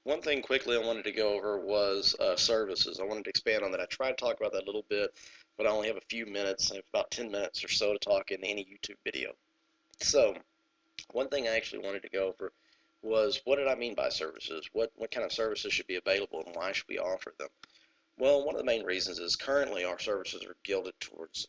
One thing quickly I wanted to go over was services. I wanted to expand on that. I tried to talk about that a little bit, but I only have a few minutes. I have about 10 minutes or so to talk in any YouTube video. So, one thing I actually wanted to go over was what did I mean by services? What kind of services should be available and why should we offer them? Well, one of the main reasons is currently our services are gilded towards,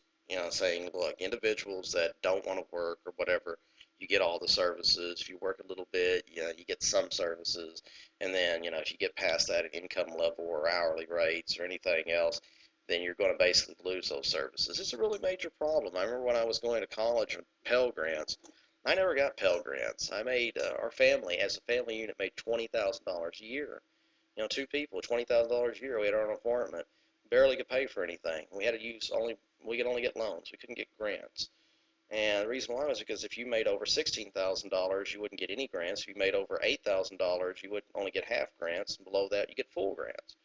saying, look, individuals that don't want to work or whatever, you get all the services. If you work a little bit, you get some services. And then, if you get past that income level or hourly rates or anything else, then you're going to basically lose those services. It's a really major problem. I remember when I was going to college with Pell Grants, I never got Pell Grants. I made, our family, as a family unit, made $20,000 a year. Two people, $20,000 a year. We had our own apartment, barely could pay for anything. We could only get loans. We couldn't get grants. And the reason why was because if you made over $16,000, you wouldn't get any grants. If you made over $8,000, you would only get half grants, and below that, you get full grants.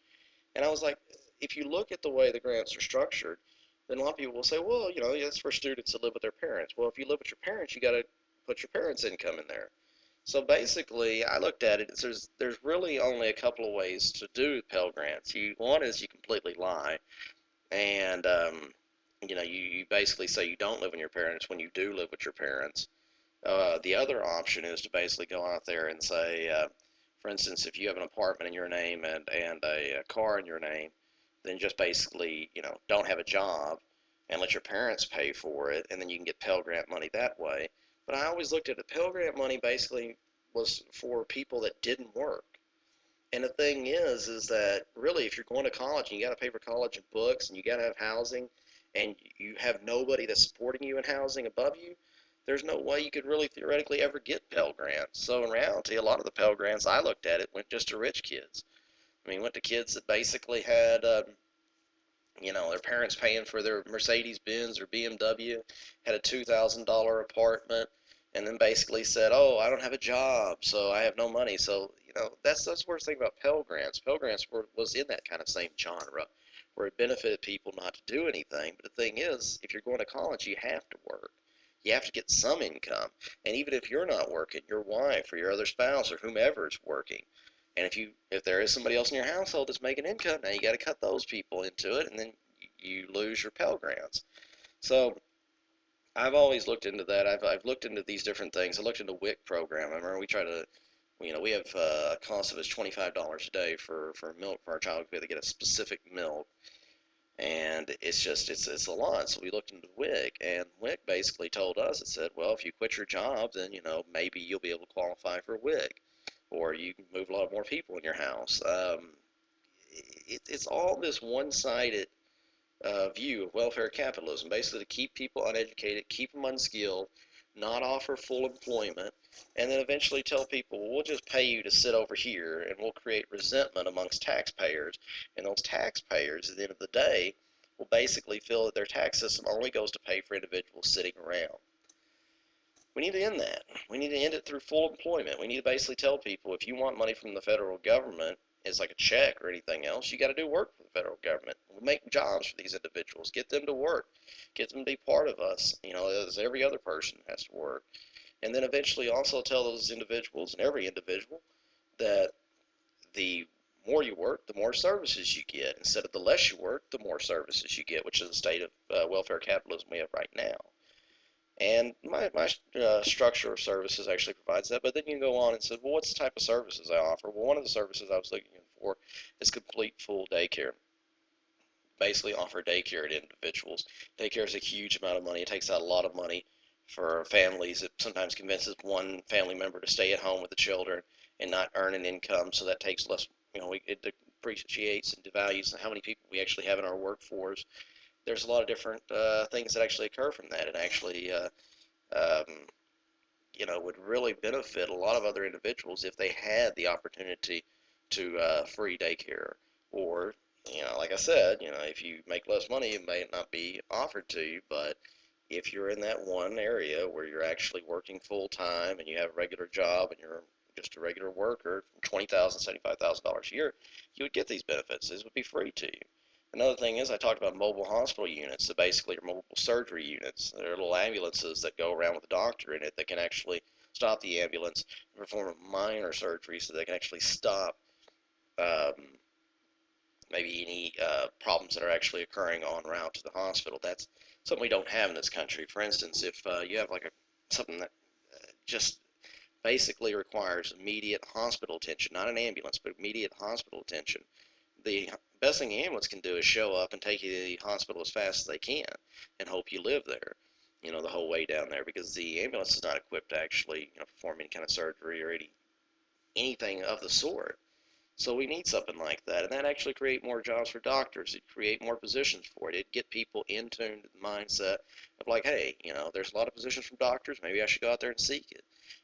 And I was like, if you look at the way the grants are structured, then a lot of people will say, well, it's for students that live with their parents. Well, if you live with your parents, you got to put your parents' income in there. So basically, I looked at it. There's really only a couple of ways to do Pell Grants. One is you completely lie, and you basically say you don't live with your parents when you do live with your parents. The other option is to basically go out there and say, for instance, if you have an apartment in your name and a car in your name, then just basically don't have a job and let your parents pay for it, and then you can get Pell Grant money that way. But I always looked at it. Pell Grant money basically was for people that didn't work. And the thing is that really, if you're going to college and you got to pay for college and books and you got to have housing, and you have nobody that's supporting you in housing above you, there's no way you could really theoretically ever get Pell Grants. So in reality, a lot of the Pell Grants I looked at it went just to rich kids. I mean, went to kids that basically had, their parents paying for their Mercedes Benz or BMW, had a $2,000 apartment, and then basically said, "Oh, I don't have a job, so I have no money." So that's the worst thing about Pell Grants. Pell Grants was in that kind of same genre, where it benefited people not to do anything. But the thing is, if you're going to college, you have to work. You have to get some income, and even if you're not working, your wife or your other spouse or whomever is working. And if there is somebody else in your household that's making income, now you got to cut those people into it, and then you lose your Pell Grants. So I've always looked into that. I've looked into these different things. I looked into WIC program. I remember we try to, we have a cost of us $25 a day for milk for our child. We have to get a specific milk, and it's a lot. So we looked into WIC, and WIC basically told us, it said, well, if you quit your job, then maybe you'll be able to qualify for WIC, or you can move a lot more people in your house. It's all this one-sided view of welfare capitalism, basically to keep people uneducated, keep them unskilled, not offer full employment, and then eventually tell people, well, we'll just pay you to sit over here, and we'll create resentment amongst taxpayers. And those taxpayers, at the end of the day, will basically feel that their tax system only goes to pay for individuals sitting around. We need to end that. We need to end it through full employment. We need to basically tell people, if you want money from the federal government as like a check or anything else, you got to do work for the federal government. We'll make jobs for these individuals. Get them to work. Get them to be part of us. As every other person has to work. And then eventually also tell those individuals, and every individual, that the more you work, the more services you get. Instead of the less you work, the more services you get, which is the state of welfare capitalism we have right now. And my structure of services actually provides that. But then you go on and say, well, what's the type of services I offer? Well, one of the services I was looking for is complete full daycare. Basically offer daycare to individuals. Daycare is a huge amount of money. It takes out a lot of money for families. It sometimes convinces one family member to stay at home with the children and not earn an income, so that takes less, it depreciates and devalues how many people we actually have in our workforce. There's a lot of different things that actually occur from that, and actually um, would really benefit a lot of other individuals if they had the opportunity to free daycare. Or, like I said, if you make less money, it may not be offered to you, but if you're in that one area where you're actually working full time and you have a regular job and you're just a regular worker, $20,000, $75,000 a year, you would get these benefits. These would be free to you. Another thing is I talked about mobile hospital units that basically are mobile surgery units. They're little ambulances that go around with a doctor in it that can actually stop the ambulance and perform a minor surgery so they can actually stop maybe any problems that are actually occurring en route to the hospital. That's something we don't have in this country. For instance, if you have like something that just basically requires immediate hospital attention, not an ambulance, but immediate hospital attention, the best thing the ambulance can do is show up and take you to the hospital as fast as they can and hope you live there, the whole way down there, because the ambulance is not equipped to actually, perform any kind of surgery or anything of the sort. So we need something like that, and that actually create more jobs for doctors. It'd create more positions for it. It'd get people in tune to the mindset of like, hey, there's a lot of positions from doctors. Maybe I should go out there and seek it.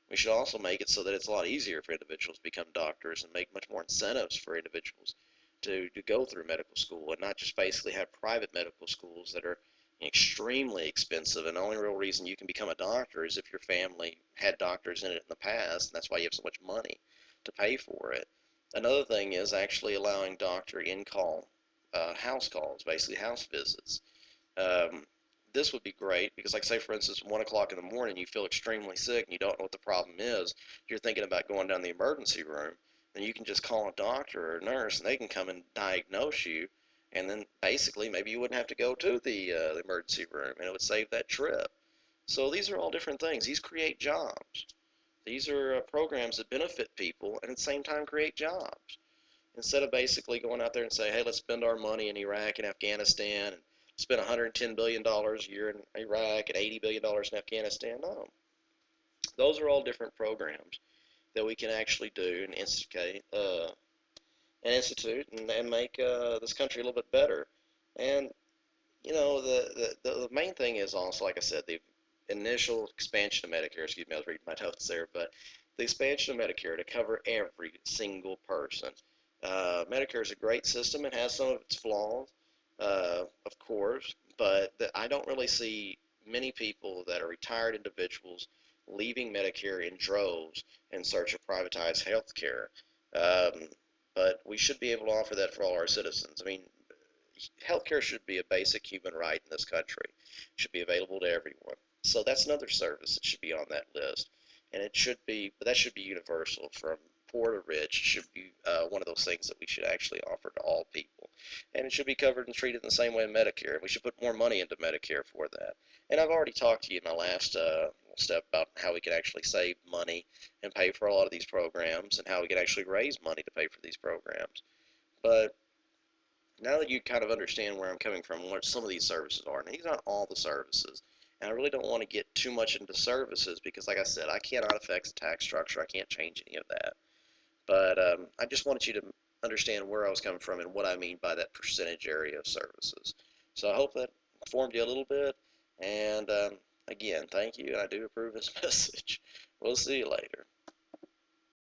We should also make it so that it's a lot easier for individuals to become doctors and make much more incentives for individuals to go through medical school and not just basically have private medical schools that are extremely expensive. And the only real reason you can become a doctor is if your family had doctors in it in the past, and that's why you have so much money to pay for it. Another thing is actually allowing doctor in-call house calls, basically house visits. Um, this would be great because, like, say, for instance, 1 o'clock in the morning, you feel extremely sick and you don't know what the problem is. You're thinking about going down the emergency room, then you can just call a doctor or a nurse and they can come and diagnose you. And then basically, maybe you wouldn't have to go to the emergency room and it would save that trip. So these are all different things. These create jobs. These are programs that benefit people and at the same time create jobs. Instead of basically going out there and say, hey, let's spend our money in Iraq and Afghanistan and spend $110 billion a year in Iraq and $80 billion in Afghanistan. No, those are all different programs that we can actually do and institute and make this country a little bit better. And the main thing is also, like I said, the initial expansion of Medicare. Excuse me, I was reading my notes there, but the expansion of Medicare to cover every single person. Medicare is a great system. It has some of its flaws, of course, but I don't really see many people that are retired individuals leaving Medicare in droves in search of privatized health care. Um, but we should be able to offer that for all our citizens. I mean, healthcare should be a basic human right in this country. It should be available to everyone. So that's another service that should be on that list. And it should be, but that should be universal from poor to rich. It should be one of those things that we should actually offer to all people. And it should be covered and treated in the same way in Medicare. And we should put more money into Medicare for that. And I've already talked to you in my last step about how we can actually save money and pay for a lot of these programs and how we can actually raise money to pay for these programs. But now that you kind of understand where I'm coming from, what some of these services are, and these are not all the services, and I really don't want to get too much into services because, like I said, I cannot affect the tax structure. I can't change any of that. But I just wanted you to understand where I was coming from and what I mean by that percentage area of services. So I hope that informed you a little bit. And again, thank you, and I do approve this message. We'll see you later.